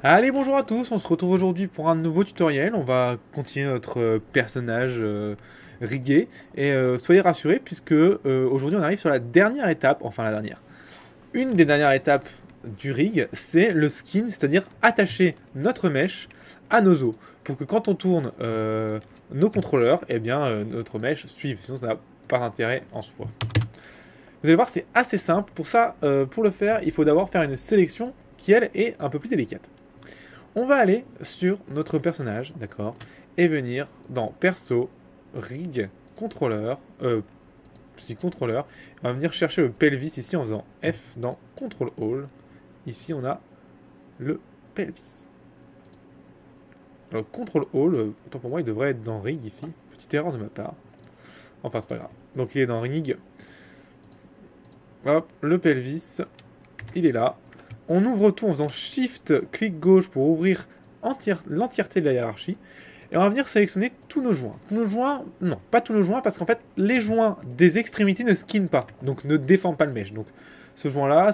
Allez, bonjour à tous, on se retrouve aujourd'hui pour un nouveau tutoriel. On va continuer notre personnage rigué. Et soyez rassurés, puisque aujourd'hui on arrive sur la dernière étape, enfin la dernière. Une des dernières étapes du rig, c'est le skin, c'est-à-dire attacher notre mèche à nos os. Pour que quand on tourne nos contrôleurs, eh bien notre mèche suive, sinon ça n'a pas d'intérêt en soi. Vous allez voir, c'est assez simple. Pour ça, pour le faire, il faut d'abord faire une sélection qui, elle, est un peu plus délicate. On va aller sur notre personnage, d'accord, et venir dans perso, rig, contrôleur, contrôleur. On va venir chercher le pelvis ici en faisant F dans control all. Ici on a le pelvis. Alors control all, autant pour moi il devrait être dans rig ici. Petite erreur de ma part. Enfin c'est pas grave. Donc il est dans rig. Hop, le pelvis, il est là. On ouvre tout en faisant Shift, clic gauche pour ouvrir l'entièreté de la hiérarchie. Et on va venir sélectionner tous nos joints. Tous nos joints, non, pas tous nos joints, parce qu'en fait, les joints des extrémités ne skinnent pas, donc ne déforment pas le mesh. Donc ce joint-là,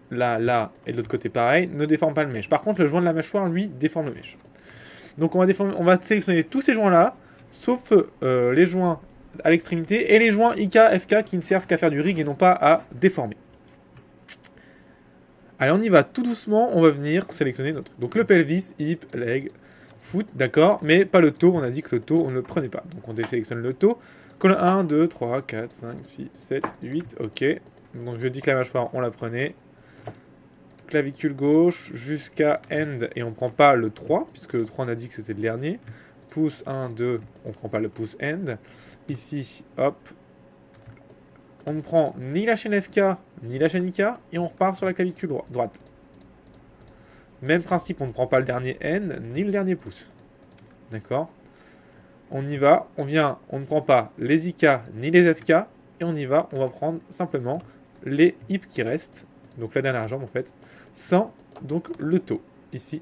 là, et de l'autre côté pareil, ne déforment pas le mesh. Par contre, le joint de la mâchoire, lui, déforme le mesh. Donc on va sélectionner tous ces joints-là, sauf les joints à l'extrémité et les joints IK, FK qui ne servent qu'à faire du rig et non pas à déformer. Allez, on y va tout doucement, on va venir sélectionner notre. Donc le pelvis, hip, leg, foot, d'accord, mais pas le toe, on a dit que le toe, on ne le prenait pas. Donc on désélectionne le toe. Colonne 1, 2, 3, 4, 5, 6, 7, 8, ok. Donc je dis que la mâchoire, on la prenait. Clavicule gauche jusqu'à end, et on prend pas le 3, puisque le 3 on a dit que c'était le dernier. Pouce 1, 2, on prend pas le pouce end. Ici, hop, on ne prend ni la chaîne FK, ni la chaîne IK, et on repart sur la clavicule droite. Même principe, on ne prend pas le dernier N, ni le dernier pouce. D'accord. On y va, on vient, on ne prend pas les IK, ni les FK, et on y va, on va prendre simplement les hips qui restent, donc la dernière jambe en fait, sans donc le toe, ici.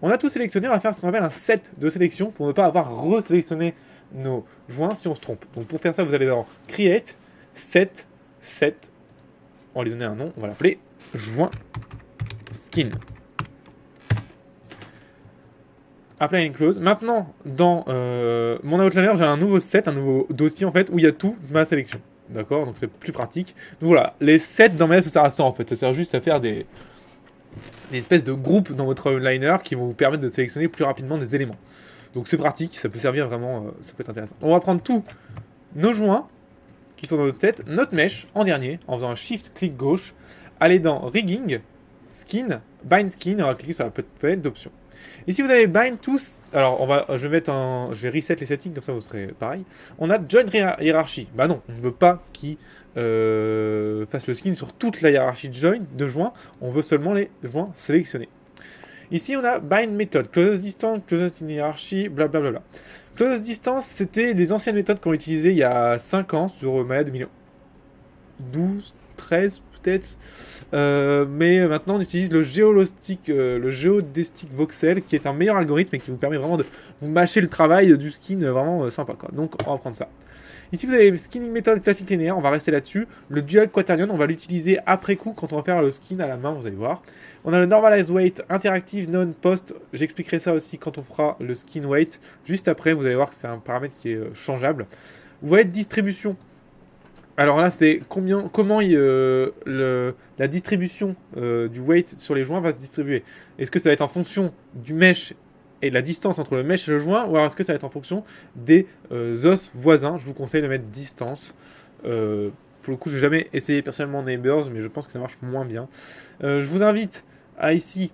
On a tout sélectionné, on va faire ce qu'on appelle un set de sélection pour ne pas avoir resélectionné nos joints si on se trompe. Donc pour faire ça, vous allez dans Create, Set, Set, on va lui donner un nom, on va l'appeler joint skin. Apply and close. Maintenant, dans mon outliner, j'ai un nouveau set, un nouveau dossier en fait, où il y a tout ma sélection. D'accord. Donc c'est plus pratique. Donc voilà, les sets dans mes ça sert à ça en fait. Ça sert juste à faire des espèces de groupes dans votre outliner qui vont vous permettre de sélectionner plus rapidement des éléments. Donc c'est pratique, ça peut servir vraiment, ça peut être intéressant. On va prendre tous nos joints qui sont dans notre set, notre mesh en dernier, en faisant un shift clic gauche, aller dans rigging, skin, bind skin, et on va cliquer sur la petite fenêtre d'options. Ici vous avez bind tous. Alors je vais reset les settings comme ça vous serez pareil. On a join hiérarchie. Bah non, on ne veut pas qu'il fasse le skin sur toute la hiérarchie de joints. On veut seulement les joints sélectionnés. Ici on a bind method, closest distance, closest in hierarchy, blablabla. Closest distance, c'était des anciennes méthodes qu'on utilisait il y a 5 ans sur Maya 2012, 13 peut-être. Mais maintenant on utilise le géodestic voxel qui est un meilleur algorithme et qui vous permet vraiment de vous mâcher le travail du skin vraiment sympa quoi. Donc on va prendre ça. Ici vous avez le skinning méthode classique linéaire, on va rester là-dessus. Le dual quaternion, on va l'utiliser après coup quand on va faire le skin à la main, vous allez voir. On a le normalized weight interactive non post, j'expliquerai ça aussi quand on fera le skin weight. Juste après, vous allez voir que c'est un paramètre qui est changeable. Weight distribution, alors là, c'est comment la distribution du weight sur les joints va se distribuer. Est-ce que ça va être en fonction du mesh et de la distance entre le mesh et le joint, ou alors est-ce que ça va être en fonction des os voisins? Je vous conseille de mettre distance. Pour le coup, je n'ai jamais essayé personnellement Neighbors, mais je pense que ça marche moins bien. Je vous invite à ici,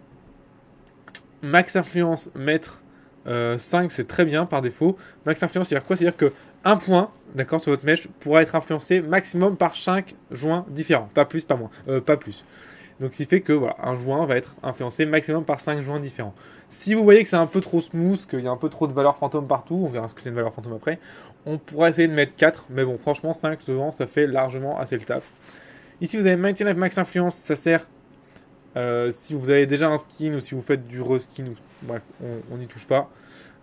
max influence, mettre 5, c'est très bien par défaut. Max influence, c'est-à-dire quoi? C'est-à-dire que un point, d'accord, sur votre mesh pourra être influencé maximum par 5 joints différents. Pas plus, pas moins. Pas plus. Donc, ce qui fait que voilà, un joint va être influencé maximum par 5 joints différents. Si vous voyez que c'est un peu trop smooth, qu'il y a un peu trop de valeurs fantômes partout, on verra ce que c'est une valeur fantôme après, on pourra essayer de mettre 4, mais bon, franchement, 5 souvent, ça fait largement assez le taf. Ici, vous avez Maintain Max Influence, ça sert si vous avez déjà un skin ou si vous faites du reskin, bref, on n'y touche pas.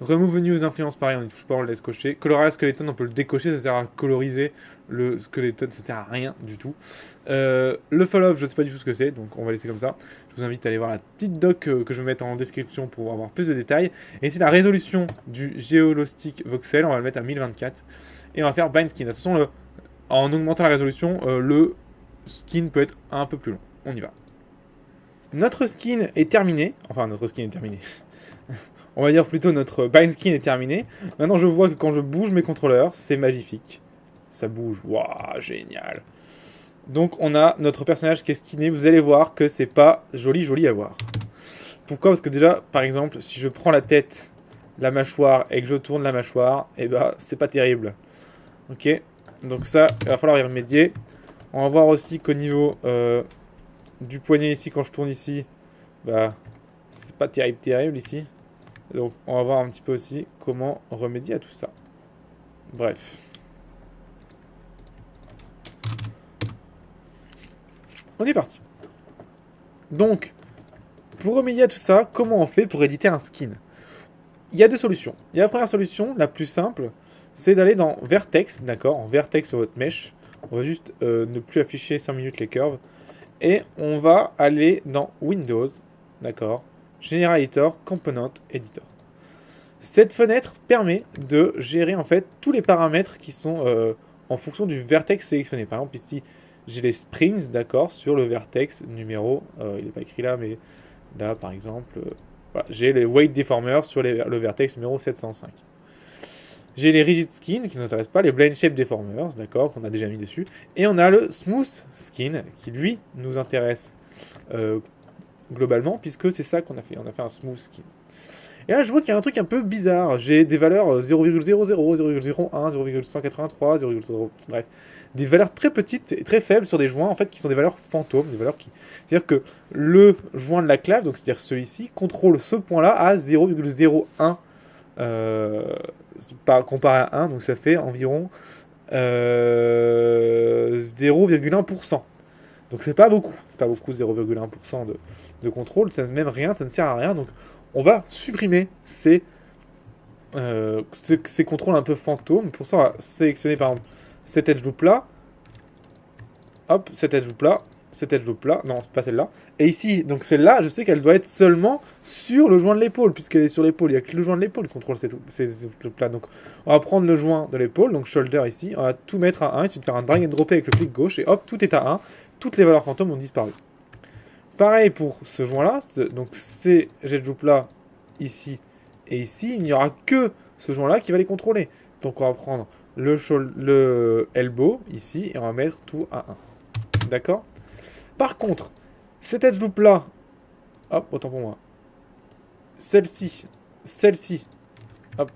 Remove news influence, pareil, on ne touche pas, on le laisse cocher. Colorize skeleton, on peut le décocher, ça sert à coloriser le skeleton, ça sert à rien du tout. Le fall-off, je ne sais pas du tout ce que c'est, donc on va laisser comme ça. Je vous invite à aller voir la petite doc que je vais mettre en description pour avoir plus de détails. Et c'est la résolution du Geolostic Voxel, on va le mettre à 1024. Et on va faire bind skin. De toute façon, en augmentant la résolution, le skin peut être un peu plus long. On y va. Notre skin est terminé. Enfin, notre skin est terminé. On va dire plutôt notre bind skin est terminé. Maintenant, je vois que quand je bouge mes contrôleurs, c'est magnifique. Ça bouge. Waouh, génial. Donc, on a notre personnage qui est skiné. Vous allez voir que c'est pas joli à voir. Pourquoi? Parce que déjà, par exemple, si je prends la tête, la mâchoire et que je tourne la mâchoire, et bah, c'est pas terrible. Ok. Donc ça, il va falloir y remédier. On va voir aussi qu'au niveau du poignet ici, quand je tourne ici, bah, c'est pas terrible ici. Donc on va voir un petit peu aussi comment remédier à tout ça. Bref. On est parti. Donc, pour remédier à tout ça, comment on fait pour éditer un skin? Il y a deux solutions. Il y a la première solution, la plus simple, c'est d'aller dans Vertex, d'accord, en Vertex sur votre mesh. On va juste ne plus afficher 5 minutes les curves. Et on va aller dans Windows, d'accord, Generator, Component, Editor. Cette fenêtre permet de gérer en fait tous les paramètres qui sont en fonction du vertex sélectionné. Par exemple ici j'ai les springs, d'accord, sur le vertex numéro, il n'est pas écrit là, mais là par exemple, voilà, j'ai les weight deformers sur le vertex numéro 705. J'ai les rigid skin qui ne nous intéressent pas, les blend shape deformers, d'accord, qu'on a déjà mis dessus. Et on a le smooth skin qui lui nous intéresse globalement, puisque c'est ça qu'on a fait. On a fait un smooth skin. Et là, je vois qu'il y a un truc un peu bizarre. J'ai des valeurs 0,00, 0,01, 0,183, 0,0... Bref. Des valeurs très petites et très faibles sur des joints, en fait, qui sont des valeurs fantômes. Des valeurs qui... C'est-à-dire que le joint de la clave, donc c'est-à-dire celui-ci, contrôle ce point-là à 0,01 comparé à 1. Donc ça fait environ 0,1%. Donc c'est pas beaucoup. C'est pas beaucoup, 0,1% de contrôle. Ça même rien, ça ne sert à rien. Donc on va supprimer ces contrôles un peu fantômes. Pour ça, on va sélectionner par exemple cet edge loop là. Hop, cet edge loop là. Cet edge loop là. Non, c'est pas celle-là. Et ici, donc celle-là, je sais qu'elle doit être seulement sur le joint de l'épaule, puisqu'elle est sur l'épaule. Il n'y a que le joint de l'épaule qui contrôle ces loops là. Donc on va prendre le joint de l'épaule, donc shoulder ici. On va tout mettre à 1. Il suffit de faire un drag and dropper avec le clic gauche. Et hop, tout est à 1. Toutes les valeurs fantômes ont disparu. Pareil pour ce joint-là, donc ces edge loop là, ici et ici, il n'y aura que ce joint-là qui va les contrôler. Donc on va prendre le elbow ici et on va mettre tout à 1. D'accord? Par contre, cette edge loop là, hop, autant pour moi, celle-ci, hop,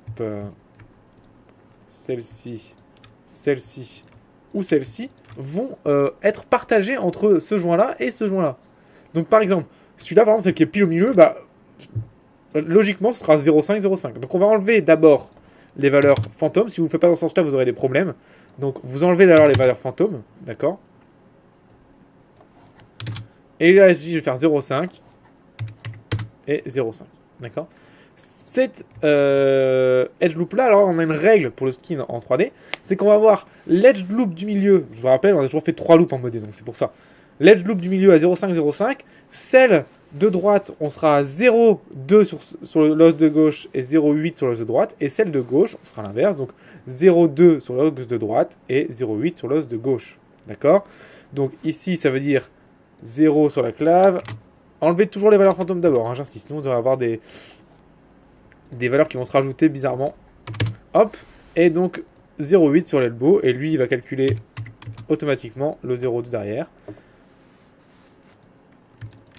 celle-ci ou celle-ci vont être partagées entre ce joint-là et ce joint-là. Donc par exemple, celui-là par exemple, celle qui est pile au milieu, bah logiquement ce sera 0,5, 0,5. Donc on va enlever d'abord les valeurs fantômes. Si vous ne le faites pas dans ce sens-là, vous aurez des problèmes. Donc vous enlevez d'abord les valeurs fantômes, d'accord. Et là ici je vais faire 0,5 et 0,5, d'accord. Cette edge loop là, alors on a une règle pour le skin en 3D, c'est qu'on va avoir l'edge loop du milieu. Je vous rappelle, on a toujours fait 3 loops en modé, donc c'est pour ça. L'edge loop du milieu à 0,5, 0,5. Celle de droite, on sera à 0,2 sur l'os de gauche et 0,8 sur l'os de droite. Et celle de gauche, on sera l'inverse. Donc 0,2 sur l'os de droite et 0,8 sur l'os de gauche. D'accord? Donc ici, ça veut dire 0 sur la clave. Enlevez toujours les valeurs fantômes d'abord, hein, j'insiste. Sinon, on devrait avoir des valeurs qui vont se rajouter bizarrement. Hop. Et donc 0,8 sur l'elbow. Et lui, il va calculer automatiquement le 0,2 derrière.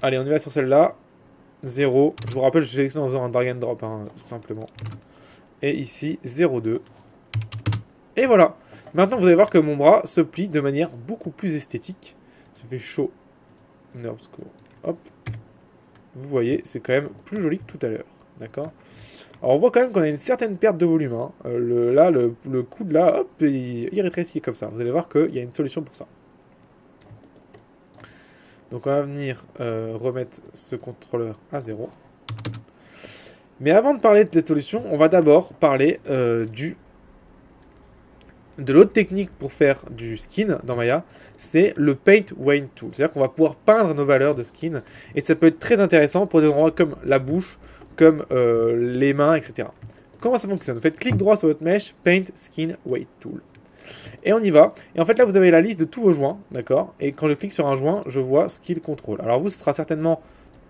Allez, on y va sur celle-là. 0. Je vous rappelle, je sélectionne en faisant un drag and drop, hein, tout simplement. Et ici, 0,2. Et voilà. Maintenant, vous allez voir que mon bras se plie de manière beaucoup plus esthétique. Ça fait chaud. Nerve score. Hop. Vous voyez, c'est quand même plus joli que tout à l'heure. D'accord? Alors, on voit quand même qu'on a une certaine perte de volume. Hein. Là, le coude, là, hop, il rétrécit comme ça. Vous allez voir qu'il y a une solution pour ça. Donc on va venir remettre ce contrôleur à 0. Mais avant de parler de cette solution, on va d'abord parler de l'autre technique pour faire du skin dans Maya, c'est le Paint Weight Tool. C'est-à-dire qu'on va pouvoir peindre nos valeurs de skin, et ça peut être très intéressant pour des endroits comme la bouche, comme les mains, etc. Comment ça fonctionne? Vous faites clic droit sur votre mèche, Paint Skin Weight Tool. Et on y va. Et en fait là vous avez la liste de tous vos joints, d'accord? Et quand je clique sur un joint, je vois Skill Control. Alors vous, ce sera certainement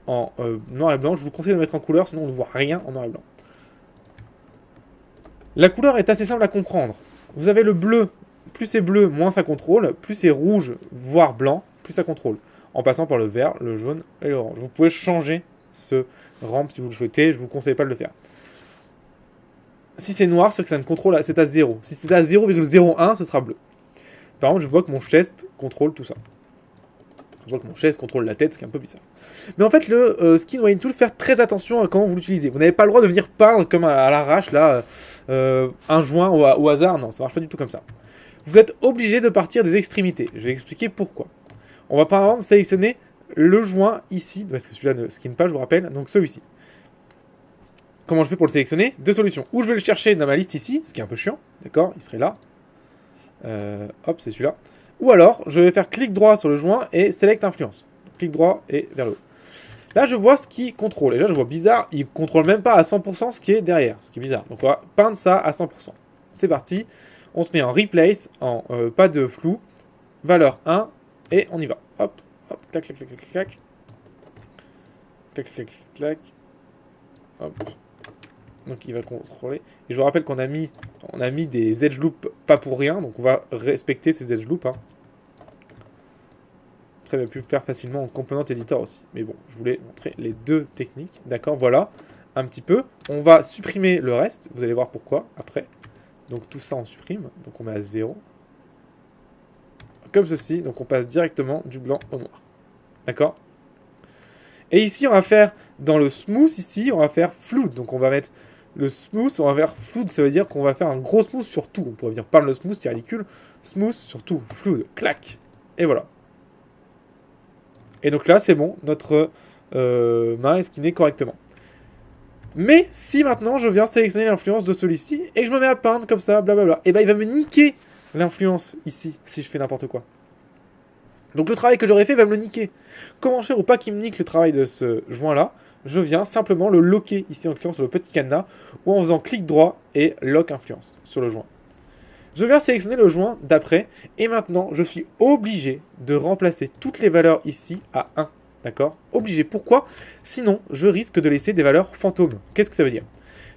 en noir et blanc. Je vous conseille de mettre en couleur, sinon on ne voit rien en noir et blanc. La couleur est assez simple à comprendre. Vous avez le bleu, plus c'est bleu, moins ça contrôle, plus c'est rouge, voire blanc, plus ça contrôle. En passant par le vert, le jaune et l'orange. Vous pouvez changer ce ramp si vous le souhaitez, je ne vous conseille pas de le faire. Si c'est noir, c'est que ça ne contrôle, c'est à 0. Si c'est à 0,01, ce sera bleu. Par contre, je vois que mon chest contrôle tout ça. Je vois que mon chest contrôle la tête, ce qui est un peu bizarre. Mais en fait, le Skin Weight Tool, faire très attention à comment vous l'utilisez. Vous n'avez pas le droit de venir peindre comme à l'arrache, là, un joint au hasard. Non, ça marche pas du tout comme ça. Vous êtes obligé de partir des extrémités. Je vais expliquer pourquoi. On va par exemple sélectionner le joint ici, parce que celui-là ne skin pas, je vous rappelle, donc celui-ci. Comment je fais pour le sélectionner? Deux solutions. Ou je vais le chercher dans ma liste ici, ce qui est un peu chiant, d'accord? Il serait là. Hop, c'est celui-là. Ou alors, je vais faire clic droit sur le joint et Select Influence. Clic droit et vers le haut. Là, je vois ce qui contrôle. Et là, je vois bizarre, il ne contrôle même pas à 100% ce qui est derrière. Ce qui est bizarre. Donc, on va peindre ça à 100%. C'est parti. On se met en Replace, en pas de flou. Valeur 1. Et on y va. Hop, hop, clac, clac, clac, clac, clac. Clac, clac, clac, clac. Hop. Donc il va contrôler. Et je vous rappelle qu'on a mis des edge loops pas pour rien. Donc on va respecter ces edge loops. Hein. Très bien pu le faire facilement en component editor aussi. Mais bon, je voulais montrer les deux techniques. D'accord, voilà. Un petit peu. On va supprimer le reste. Vous allez voir pourquoi après. Donc tout ça on supprime. Donc on met à 0. Comme ceci. Donc on passe directement du blanc au noir. D'accord. Et ici on va faire, dans le smooth ici, on va faire flood. Donc on va mettre le smooth, on va faire flood, ça veut dire qu'on va faire un gros smooth sur tout. On pourrait dire peindre le smooth, c'est ridicule. Smooth sur tout, flood, clac. Et voilà. Et donc là, c'est bon, notre main est skinée correctement. Mais si maintenant je viens sélectionner l'influence de celui-ci et que je me mets à peindre comme ça, blablabla, et ben il va me niquer l'influence ici si je fais n'importe quoi. Donc le travail que j'aurais fait va me le niquer. Comment faire ou pas qu'il me nique le travail de ce joint-là? Je viens simplement le locker ici en cliquant sur le petit cadenas ou en faisant clic droit et lock influence sur le joint. Je viens sélectionner le joint d'après et maintenant je suis obligé de remplacer toutes les valeurs ici à 1. D'accord? Obligé. Pourquoi? Sinon je risque de laisser des valeurs fantômes. Qu'est-ce que ça veut dire?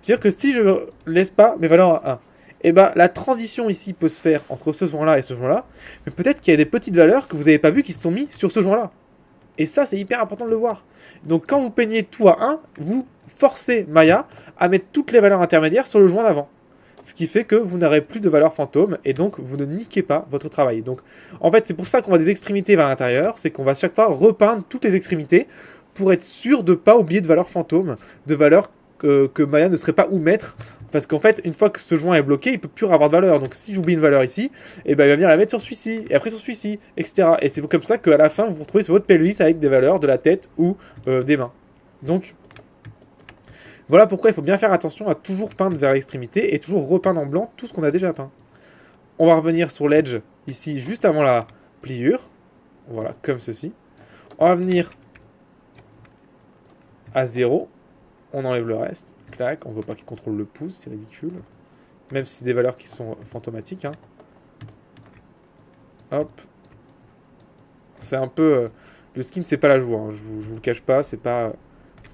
C'est-à-dire que si je ne laisse pas mes valeurs à 1, et ben la transition ici peut se faire entre ce joint-là et ce joint-là, mais peut-être qu'il y a des petites valeurs que vous n'avez pas vues qui se sont mises sur ce joint-là. Et ça, c'est hyper important de le voir. Donc quand vous peignez tout à 1, vous forcez Maya à mettre toutes les valeurs intermédiaires sur le joint d'avant. Ce qui fait que vous n'aurez plus de valeurs fantômes et donc vous ne niquez pas votre travail. Donc en fait, c'est pour ça qu'on va des extrémités vers l'intérieur, c'est qu'on va chaque fois repeindre toutes les extrémités pour être sûr de ne pas oublier de valeurs fantômes, de valeurs que Maya ne serait pas où mettre. Parce qu'en fait, une fois que ce joint est bloqué, il ne peut plus avoir de valeur. Donc si j'oublie une valeur ici, et ben il va venir la mettre sur celui-ci, et après sur celui-ci, etc. Et c'est comme ça qu'à la fin, vous vous retrouvez sur votre playlist avec des valeurs de la tête ou des mains. Donc, voilà pourquoi il faut bien faire attention à toujours peindre vers l'extrémité et toujours repeindre en blanc tout ce qu'on a déjà peint. On va revenir sur l'edge, ici, juste avant la pliure. Voilà, comme ceci. On va venir à 0. On enlève le reste. Clac, on ne veut pas qu'il contrôle le pouce, c'est ridicule. Même si c'est des valeurs qui sont fantomatiques. Hein. Hop. C'est un peu... le skin, c'est pas la joie. Hein. Je vous le cache pas, c'est pas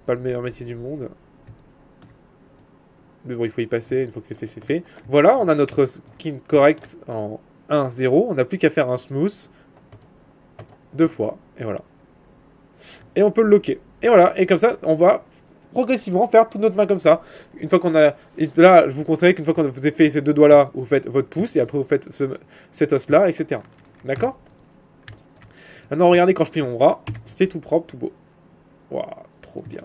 le meilleur métier du monde. Mais bon, il faut y passer. Une fois que c'est fait, c'est fait. Voilà, on a notre skin correct en 1, 0. On n'a plus qu'à faire un smooth 2 fois. Et voilà. Et on peut le locker. Et voilà. Et comme ça, on va progressivement faire toute notre main comme ça. Une fois qu'on a... Et là, je vous conseille qu'une fois qu'on vous avez fait ces deux doigts-là, vous faites votre pouce, et après vous faites cet os-là, etc. D'accord? Maintenant, regardez quand je plie mon bras, c'est tout propre, tout beau. Waouh, trop bien.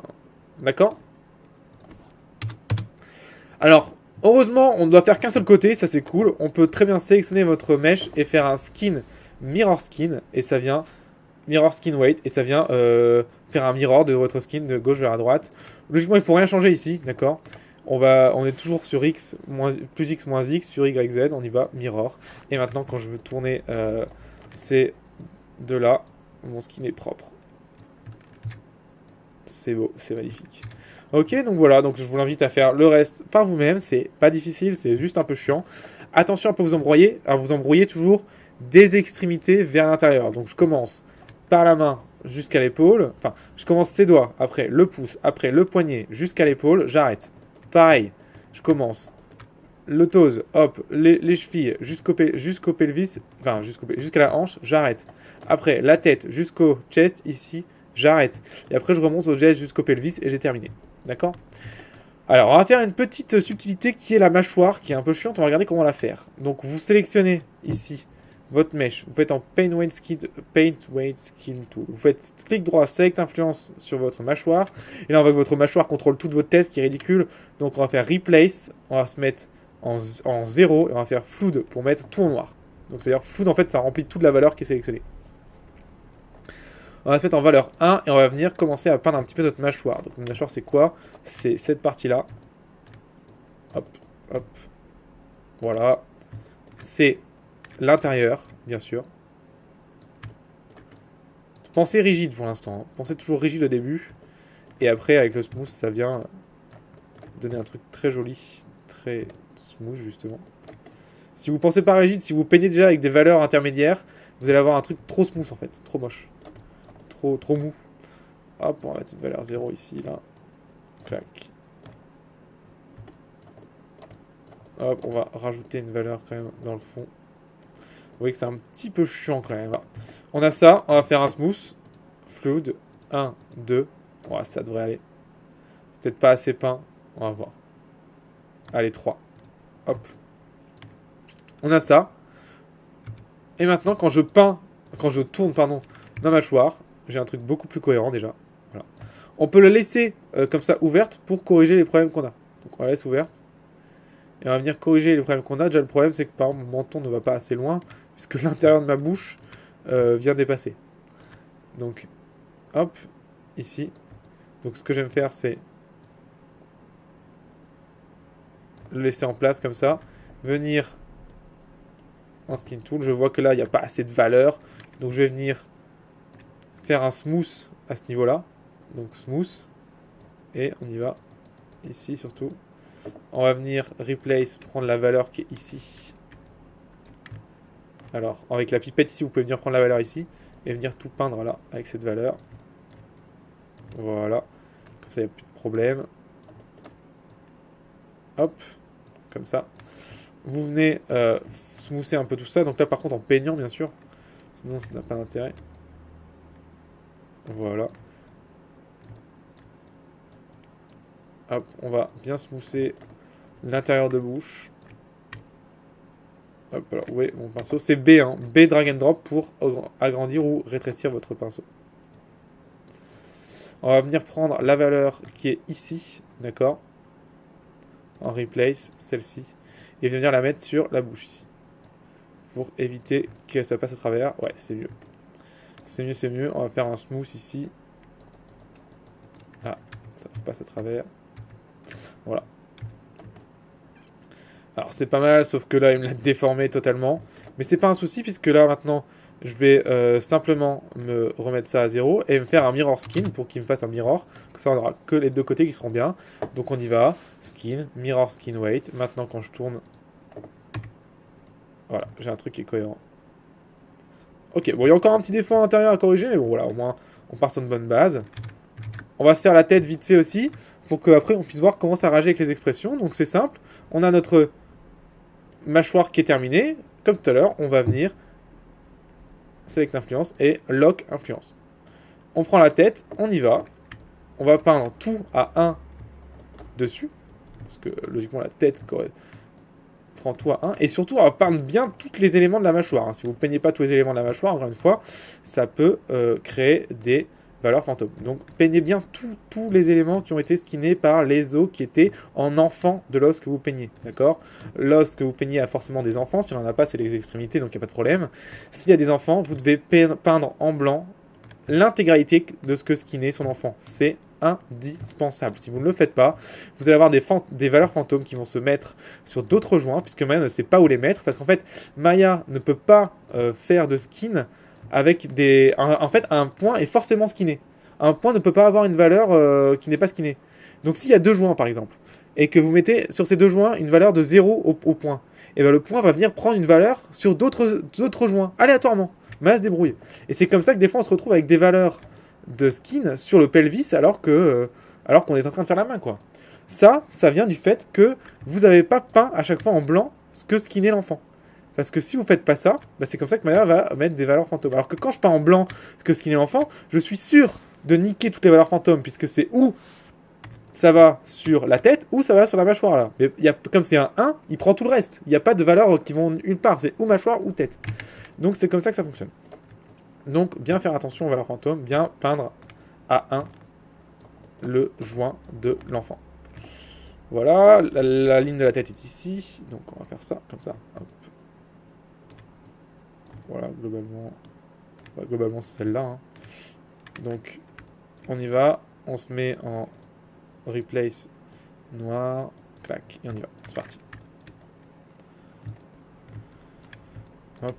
D'accord? Alors, heureusement, on ne doit faire qu'un seul côté, ça c'est cool. On peut très bien sélectionner votre mèche et faire un skin, mirror skin, et ça vient mirror skin weight, et ça vient faire un mirror de votre skin de gauche vers la droite. Logiquement, il faut rien changer ici, d'accord. On est toujours sur x, plus x moins x, sur y, z, on y va, mirror. Et maintenant, quand je veux tourner ces deux-là, mon skin est propre. C'est beau, c'est magnifique. Ok, donc voilà, donc je vous invite à faire le reste par vous-même. C'est pas difficile, c'est juste un peu chiant. Attention à ne pas vous embrouiller. Alors vous embrouillez toujours des extrémités vers l'intérieur. Donc je commence par la main jusqu'à l'épaule. Enfin, je commence ses doigts, après le pouce, après le poignet jusqu'à l'épaule. J'arrête. Pareil, je commence le toes, hop, les chevilles jusqu'au pelvis, enfin jusqu'à la hanche, j'arrête. Après la tête jusqu'au chest ici, j'arrête. Et après je remonte au geste jusqu'au pelvis et j'ai terminé. D'accord? Alors on va faire une petite subtilité qui est la mâchoire, qui est un peu chiante, on va regarder comment la faire. Donc vous sélectionnez ici votre mèche, vous faites en Paint Weight Skin Tool, vous faites clic droit, Select Influence sur votre mâchoire, et là on voit que votre mâchoire contrôle toute votre tête, ce qui est ridicule. Donc on va faire Replace, on va se mettre en 0 et on va faire Flood pour mettre tout en noir. Donc c'est-à-dire Flood en fait ça remplit toute la valeur qui est sélectionnée. On va se mettre en valeur 1 et on va venir commencer à peindre un petit peu notre mâchoire. Donc notre mâchoire c'est quoi? C'est cette partie là. Hop, hop. Voilà. C'est l'intérieur, bien sûr. Pensez rigide pour l'instant. Hein. Pensez toujours rigide au début. Et après avec le smooth ça vient donner un truc très joli. Très smooth justement. Si vous pensez pas rigide, si vous peignez déjà avec des valeurs intermédiaires, vous allez avoir un truc trop smooth en fait. Trop moche. Trop mou. Hop, on va mettre une valeur 0 ici, là. Clac. Hop, on va rajouter une valeur quand même dans le fond. Vous voyez que c'est un petit peu chiant quand même. Là. On a ça, on va faire un smooth. Fluid. 1, 2. Ouais, ça devrait aller. C'est peut-être pas assez peint. On va voir. Allez, 3. Hop. On a ça. Et maintenant, quand je tourne, pardon, ma mâchoire, j'ai un truc beaucoup plus cohérent déjà. Voilà. On peut le laisser comme ça ouverte pour corriger les problèmes qu'on a. Donc on la laisse ouverte. Et on va venir corriger les problèmes qu'on a. Déjà le problème c'est que par exemple mon menton ne va pas assez loin. Puisque l'intérieur de ma bouche vient dépasser. Donc hop, ici. Donc ce que j'aime faire c'est le laisser en place comme ça. Venir en skin tool. Je vois que là il n'y a pas assez de valeur. Donc je vais venir faire un smooth à ce niveau-là. Donc smooth. Et on y va. Ici surtout. On va venir replace, prendre la valeur qui est ici. Alors, avec la pipette ici, vous pouvez venir prendre la valeur ici. Et venir tout peindre là, avec cette valeur. Voilà. Comme ça, il n'y a plus de problème. Hop. Comme ça. Vous venez smoother un peu tout ça. Donc là, par contre, en peignant, bien sûr. Sinon, ça n'a pas d'intérêt. Voilà. Hop, on va bien smoother l'intérieur de bouche. Hop, alors, oui, mon pinceau, c'est B, hein. B drag and drop pour agrandir ou rétrécir votre pinceau. On va venir prendre la valeur qui est ici, d'accord? En replace, celle-ci. Et venir la mettre sur la bouche ici. Pour éviter que ça passe à travers. Ouais, c'est mieux. C'est mieux, c'est mieux. On va faire un smooth ici. Ah, ça passe à travers. Voilà. Alors c'est pas mal, sauf que là il me l'a déformé totalement. Mais c'est pas un souci, puisque là maintenant je vais simplement me remettre ça à 0 et me faire un mirror skin pour qu'il me fasse un mirror. Comme ça on aura que les deux côtés qui seront bien. Donc on y va. Skin, mirror skin weight. Maintenant quand je tourne, voilà, j'ai un truc qui est cohérent. Ok, bon il y a encore un petit défaut à l'intérieur à corriger, mais bon voilà, au moins on part sur une bonne base. On va se faire la tête vite fait aussi, pour qu'après on puisse voir comment ça réagit avec les expressions. Donc c'est simple, on a notre mâchoire qui est terminée. Comme tout à l'heure, on va venir Select Influence et Lock Influence. On prend la tête, on y va. On va peindre tout à 1 dessus. Parce que logiquement la tête prend tout à 1. Et surtout, on va peindre bien tous les éléments de la mâchoire. Hein. Si vous ne peignez pas tous les éléments de la mâchoire, encore une fois, ça peut créer des valeurs fantômes. Donc peignez bien tous les éléments qui ont été skinnés par les os qui étaient en enfant de l'os que vous peignez. D'accord? L'os que vous peignez a forcément des enfants. Si on n'en a pas, c'est les extrémités, donc il n'y a pas de problème. S'il y a des enfants, vous devez peindre en blanc l'intégralité de ce que skinner son enfant. C'est indispensable. Si vous ne le faites pas, vous allez avoir des valeurs fantômes qui vont se mettre sur d'autres joints, puisque Maya ne sait pas où les mettre, parce qu'en fait, Maya ne peut pas faire de skin avec en fait, un point est forcément skinné. Un point ne peut pas avoir une valeur qui n'est pas skinnée. Donc s'il y a deux joints, par exemple, et que vous mettez sur ces deux joints une valeur de 0 au point, et bien le point va venir prendre une valeur sur d'autres joints, aléatoirement. Maya se débrouille. Et c'est comme ça que des fois on se retrouve avec des valeurs de skin sur le pelvis alors qu'on est en train de faire la main, quoi. Ça vient du fait que vous n'avez pas peint à chaque fois en blanc ce que skinner l'enfant. Parce que si vous faites pas ça, bah c'est comme ça que Maya va mettre des valeurs fantômes. Alors que quand je peins en blanc ce que skinner l'enfant, je suis sûr de niquer toutes les valeurs fantômes, puisque c'est où ça va sur la tête ou ça va sur la mâchoire là. Mais comme c'est un 1, il prend tout le reste. Il n'y a pas de valeurs qui vont une part, c'est ou mâchoire ou tête. Donc c'est comme ça que ça fonctionne. Donc, bien faire attention aux valeurs fantômes, bien peindre à 1 le joint de l'enfant. Voilà, la ligne de la tête est ici, donc on va faire ça, comme ça. Hop. Voilà, globalement c'est celle-là. Hein. Donc, on y va, on se met en replace noir, clac, et on y va, c'est parti. Hop.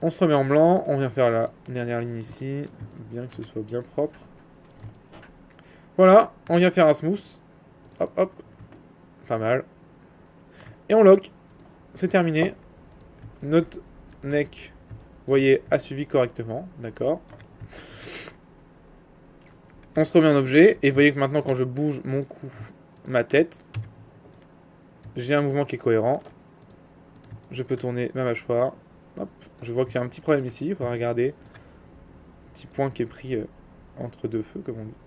On se remet en blanc, on vient faire la dernière ligne ici, bien que ce soit bien propre. Voilà, on vient faire un smooth. Hop, hop. Pas mal. Et on lock. C'est terminé. Notre neck, vous voyez, a suivi correctement. D'accord. On se remet en objet. Et vous voyez que maintenant, quand je bouge mon cou, ma tête, j'ai un mouvement qui est cohérent. Je peux tourner ma mâchoire. Hop. Je vois qu'il y a un petit problème ici. Il faudra regarder. Petit point qui est pris entre deux feux, comme on dit.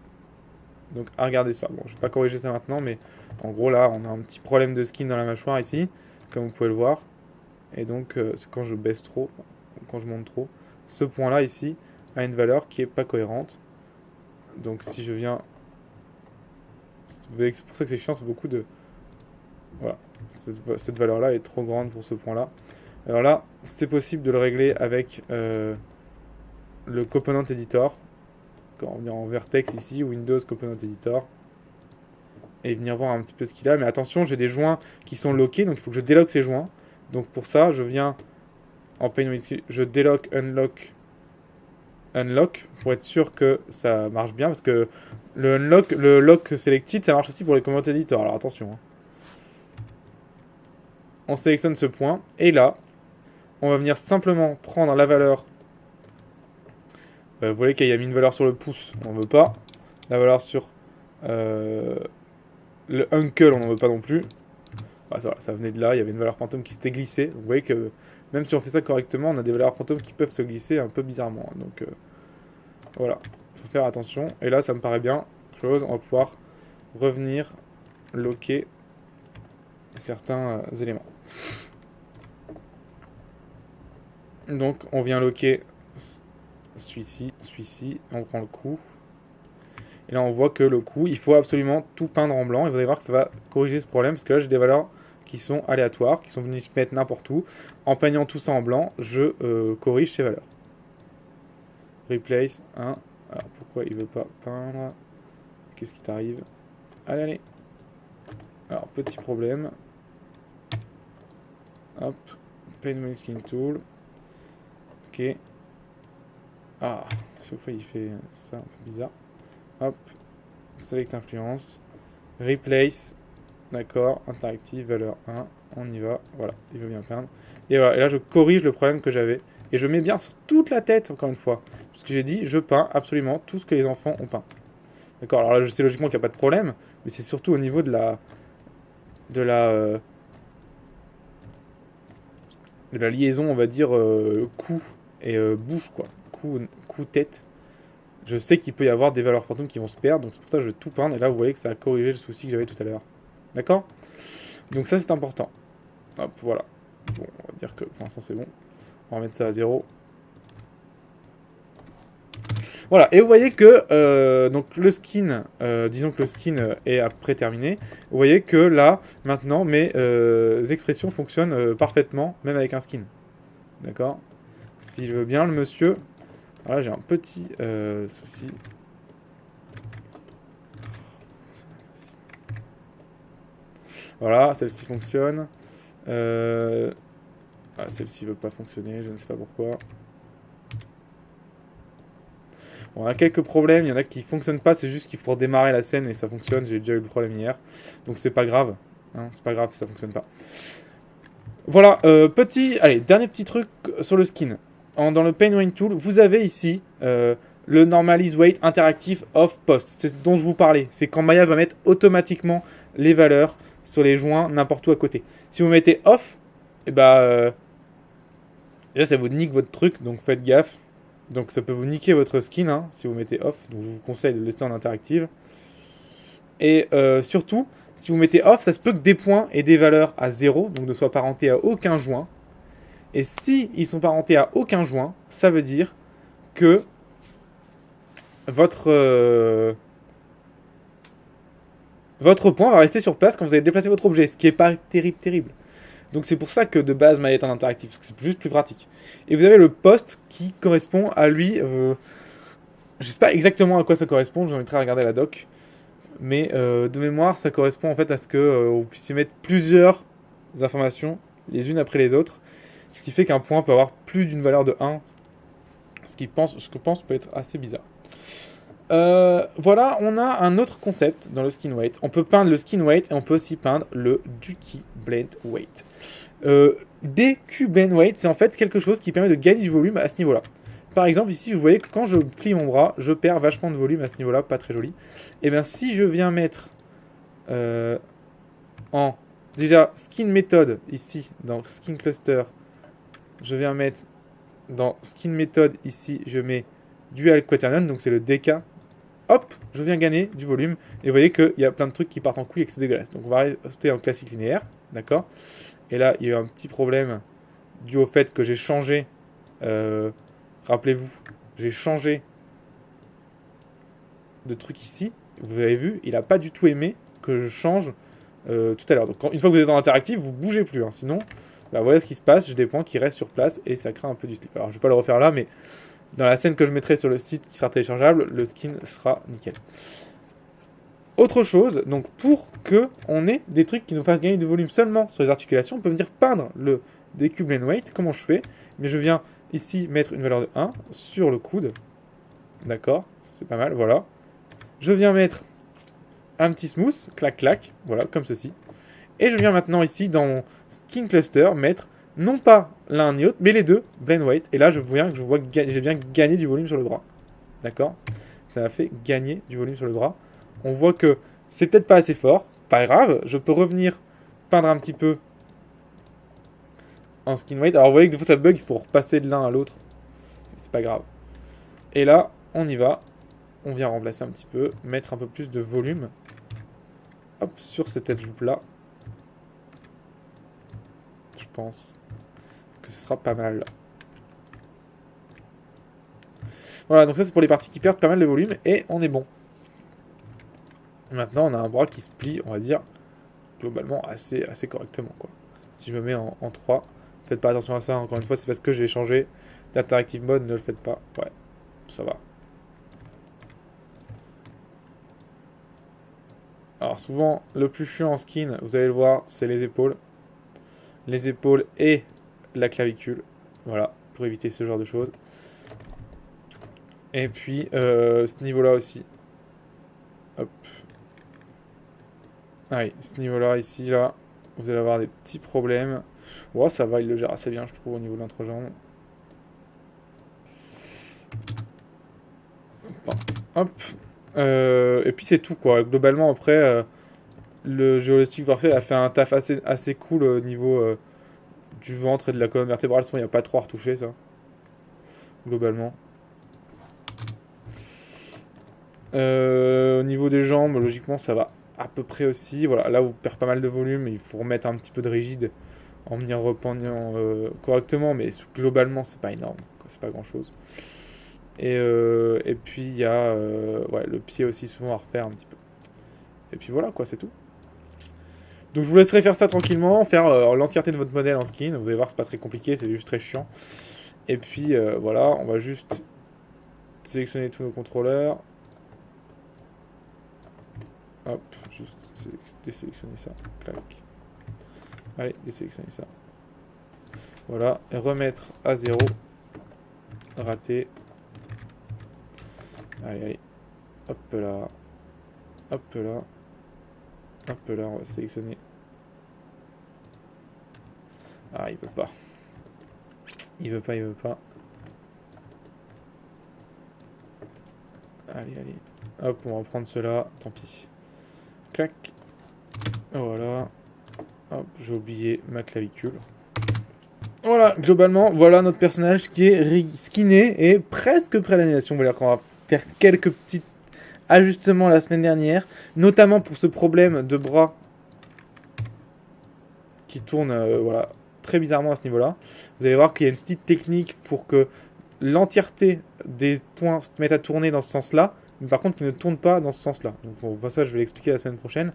Donc, à regarder ça. Bon, je vais pas corriger ça maintenant, mais en gros, là, on a un petit problème de skin dans la mâchoire ici, comme vous pouvez le voir. Et donc, c'est quand je baisse trop, quand je monte trop, ce point-là, ici, a une valeur qui est pas cohérente. Donc, si je viens... Vous voyez que c'est pour ça que c'est chiant, c'est beaucoup de... Voilà. Cette valeur-là est trop grande pour ce point-là. Alors là, c'est possible de le régler avec le Component Editor. Quand on vient en Vertex ici, Windows Component Editor, et venir voir un petit peu ce qu'il a. Mais attention, j'ai des joints qui sont lockés, donc il faut que je déloque ces joints. Donc pour ça, je viens en je déloque, unlock, pour être sûr que ça marche bien, parce que le lock selected, ça marche aussi pour les Component Editor. Alors attention. Hein. On sélectionne ce point, et là, on va venir simplement prendre la valeur. Vous voyez qu'il y a mis une valeur sur le pouce, on ne veut pas. La valeur sur le uncle, on n'en veut pas non plus. Bah, ça venait de là, il y avait une valeur fantôme qui s'était glissée. Donc, vous voyez que même si on fait ça correctement, on a des valeurs fantômes qui peuvent se glisser un peu bizarrement. Donc voilà, il faut faire attention. Et là, ça me paraît bien. On va pouvoir revenir locker certains éléments. Donc on vient locker celui-ci, on prend le coup. Et là on voit que le coup, il faut absolument tout peindre en blanc. Et vous allez voir que ça va corriger ce problème, parce que là j'ai des valeurs qui sont aléatoires, qui sont venues se mettre n'importe où. En peignant tout ça en blanc, je corrige ces valeurs. Replace 1. Alors pourquoi il veut pas peindre? Qu'est-ce qui t'arrive? Allez, allez. Alors petit problème. Hop. Paint My Skin Tool. Ok. Ah, chaque fois il fait ça un peu bizarre. Hop. Select influence. Replace. D'accord. Interactive, valeur 1. On y va. Voilà, il veut bien peindre. Et voilà. Et là je corrige le problème que j'avais. Et je mets bien sur toute la tête, encore une fois. Parce que j'ai dit, je peins absolument tout ce que les enfants ont peint. D'accord. Alors là, je sais logiquement qu'il n'y a pas de problème. Mais c'est surtout au niveau de la liaison, on va dire, cou et bouche, quoi. Cou, tête. Je sais qu'il peut y avoir des valeurs fantômes qui vont se perdre, donc c'est pour ça que je vais tout peindre. Et là, vous voyez que ça a corrigé le souci que j'avais tout à l'heure. D'accord? Donc ça, c'est important. Hop, voilà. Bon, on va dire que pour l'instant, c'est bon. On va mettre ça à 0. Voilà, et vous voyez que donc le skin, disons que le skin est après terminé. Vous voyez que là, maintenant, mes expressions fonctionnent parfaitement, même avec un skin. D'accord? Si je veux bien, le monsieur, Alors là, j'ai un petit souci. Voilà, celle-ci fonctionne. Ah, celle-ci veut pas fonctionner, je ne sais pas pourquoi. Bon, on a quelques problèmes, il y en a qui fonctionnent pas, c'est juste qu'il faut redémarrer la scène et ça fonctionne, j'ai déjà eu le problème hier. Donc c'est pas grave, hein, c'est pas grave si ça fonctionne pas. Voilà, allez, dernier petit truc sur le skin. Dans le Paint Wine Tool, vous avez ici le Normalize Weight Interactive Off Post. C'est ce dont je vous parlais. C'est quand Maya va mettre automatiquement les valeurs sur les joints n'importe où à côté. Si vous mettez off, et déjà ça vous nique votre truc, donc faites gaffe. Donc ça peut vous niquer votre skin hein, si vous mettez off. Donc je vous conseille de le laisser en interactive. Et surtout, si vous mettez off, ça se peut que des points et des valeurs à 0, donc ne soient parentés à aucun joint. Et si ils sont parentés à aucun joint, ça veut dire que votre point va rester sur place quand vous allez déplacer votre objet, ce qui n'est pas terrible. Donc c'est pour ça que de base Maya est en interactif, parce que c'est juste plus pratique. Et vous avez le poste qui correspond à lui. Je sais pas exactement à quoi ça correspond, je vous inviterai à regarder la doc. Mais de mémoire, ça correspond en fait à ce que vous puissiez mettre plusieurs informations les unes après les autres. Ce qui fait qu'un point peut avoir plus d'une valeur de 1. Ce que je pense peut être assez bizarre. Voilà, on a un autre concept dans le skin weight. On peut peindre le skin weight et on peut aussi peindre le Duki Blend Weight. DQ Blend Weight, c'est en fait quelque chose qui permet de gagner du volume à ce niveau-là. Par exemple, ici, vous voyez que quand je plie mon bras, je perds vachement de volume à ce niveau-là, pas très joli. Et bien, si je viens mettre déjà Skin Method, ici, dans Skin Cluster, je viens mettre dans Skin Method, ici, je mets Dual Quaternion, donc c'est le DK. Hop, je viens gagner du volume. Et vous voyez qu'il y a plein de trucs qui partent en couille et que c'est dégueulasse. Donc on va rester en classique linéaire, d'accord. Et là, il y a eu un petit problème dû au fait que j'ai changé... rappelez-vous, j'ai changé de truc ici. Vous avez vu, il n'a pas du tout aimé que je change tout à l'heure. Donc une fois que vous êtes en interactif, vous ne bougez plus. Hein. Sinon, voilà ce qui se passe. J'ai des points qui restent sur place et ça crée un peu du slip. Alors je ne vais pas le refaire là, mais dans la scène que je mettrai sur le site qui sera téléchargeable, le skin sera nickel. Autre chose, donc pour que on ait des trucs qui nous fassent gagner du volume seulement sur les articulations, on peut venir peindre le DQ Blend Weight. Comment je fais? Mais je viens ici mettre une valeur de 1 sur le coude. D'accord, c'est pas mal, voilà. Je viens mettre un petit smooth, clac clac, voilà, comme ceci. Et je viens maintenant ici dans mon Skin Cluster mettre non pas l'un ni l'autre, mais les deux, Blend Weight. Et là, je vois que j'ai bien gagné du volume sur le bras. D'accord? Ça m'a fait gagner du volume sur le bras. On voit que c'est peut-être pas assez fort. Pas grave, je peux revenir peindre un petit peu en Skin Weight. Alors vous voyez que des fois ça bug, il faut repasser de l'un à l'autre. C'est pas grave. Et là, on y va. On vient remplacer un petit peu, mettre un peu plus de volume. Hop, sur cette edge loop là. Je pense que ce sera pas mal. Voilà, donc ça c'est pour les parties qui perdent pas mal de volume et on est bon. Maintenant, on a un bras qui se plie, on va dire, globalement assez correctement, quoi. Si je me mets en 3, faites pas attention à ça, encore une fois, c'est parce que j'ai changé d'interactive mode, ne le faites pas. Ouais, ça va. Alors souvent, le plus chiant en skin, vous allez le voir, c'est les épaules. Les épaules et la clavicule. Voilà, pour éviter ce genre de choses. Et puis, ce niveau-là aussi. Hop. Ah oui, ce niveau-là, ici, là, vous allez avoir des petits problèmes. Oh, ça va, il le gère assez bien, je trouve, au niveau de l'entrejambe. Hop. Et puis c'est tout, quoi. Globalement, après, le Geolistic Parcel a fait un taf assez cool au niveau du ventre et de la colonne vertébrale. Sinon, il n'y a pas trop à retoucher, ça. Globalement. Au niveau des jambes, logiquement, ça va à peu près aussi. Voilà, là, vous perdez pas mal de volume. Il faut remettre un petit peu de rigide en venir repeignant correctement. Mais globalement, c'est pas énorme. C'est pas grand-chose. Et puis, il y a ouais, le pied aussi souvent à refaire un petit peu. Et puis voilà, quoi, c'est tout. Donc je vous laisserai faire ça tranquillement, faire l'entièreté de votre modèle en skin. Vous allez voir, c'est pas très compliqué, c'est juste très chiant. Et puis voilà, on va juste sélectionner tous nos contrôleurs. Hop, juste désélectionner ça. Clac. Allez, désélectionner ça. Voilà, et remettre à 0. Raté. Allez, allez. Hop là. Hop là. Hop là, on va sélectionner. Ah, il veut pas. Il veut pas, il veut pas. Allez, allez. Hop, on va prendre cela. Tant pis. Clac. Voilà. Hop, j'ai oublié ma clavicule. Voilà, globalement, voilà notre personnage qui est skinné et presque prêt à l'animation. On va dire qu'on va faire quelques petits ajustements la semaine dernière, notamment pour ce problème de bras qui tourne voilà, très bizarrement à ce niveau-là. Vous allez voir qu'il y a une petite technique pour que l'entièreté des points se mette à tourner dans ce sens-là, mais par contre qui ne tourne pas dans ce sens-là. Donc bon, ça, je vais l'expliquer la semaine prochaine.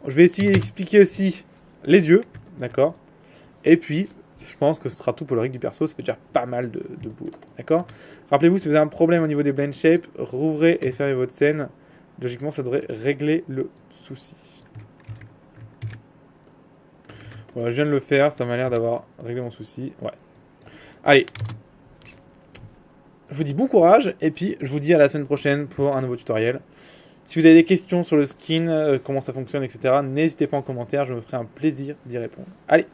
Je vais essayer d'expliquer aussi les yeux, d'accord. Et puis, je pense que ce sera tout pour le rig du perso, ça fait déjà pas mal de boulot, d'accord. Rappelez-vous, si vous avez un problème au niveau des blend shapes, rouvrez et fermez votre scène. Logiquement, ça devrait régler le souci. Voilà, je viens de le faire, ça m'a l'air d'avoir réglé mon souci. Ouais. Allez. Je vous dis bon courage, et puis je vous dis à la semaine prochaine pour un nouveau tutoriel. Si vous avez des questions sur le skin, comment ça fonctionne, etc., n'hésitez pas en commentaire, je me ferai un plaisir d'y répondre. Allez!